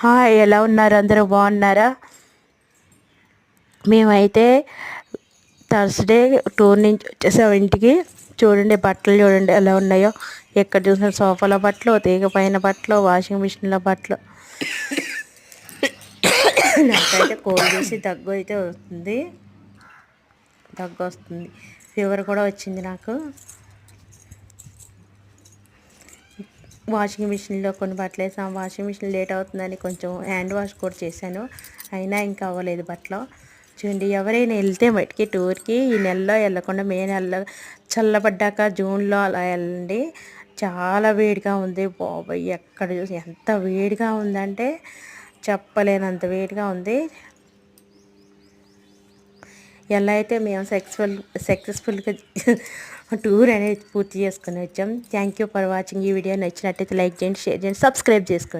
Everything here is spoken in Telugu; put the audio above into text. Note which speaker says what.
Speaker 1: హాయ్, ఎలా ఉన్నారు? అందరూ బాగున్నారా? మేమైతే థర్స్డే టూర్ నుంచి వచ్చేసాం ఇంటికి. చూడండి బట్టలు చూడండి ఎలా ఉన్నాయో. ఎక్కడ చూసిన సోఫాల బట్టలు, తీగ పైన బట్టలు, వాషింగ్ మిషన్లో బట్టలు. నాకైతే కోల్ చేసి దగ్గు అయితే వస్తుంది, ఫీవర్ కూడా వచ్చింది నాకు. వాషింగ్ మిషన్లో కొన్ని బట్టలు వేసాం. వాషింగ్ మిషన్ లేట్ అవుతుందని కొంచెం హ్యాండ్ వాష్ కూడా చేశాను, అయినా ఇంకా అవ్వలేదు బట్టలు. చూడండి, ఎవరైనా వెళ్తే బయటికి టూర్కి ఈ నెలలో వెళ్ళకుండా మే నెలలో చల్లబడ్డాక జూన్లో అలా వెళ్ళండి. చాలా వేడిగా ఉంది బాబాయ్, ఎక్కడ చూసి ఎంత వేడిగా ఉందంటే చెప్పలేనంత వేడిగా ఉంది. ఎలా అయితే మేము సక్సెస్ఫుల్గా టూర్ అనేది పూర్తి చేసుకొని వచ్చాం. Thank you for watching. ఈ వీడియో నచ్చినట్టయితే లైక్ చేయండి, షేర్ చేయండి, సబ్స్క్రైబ్ చేసుకోండి.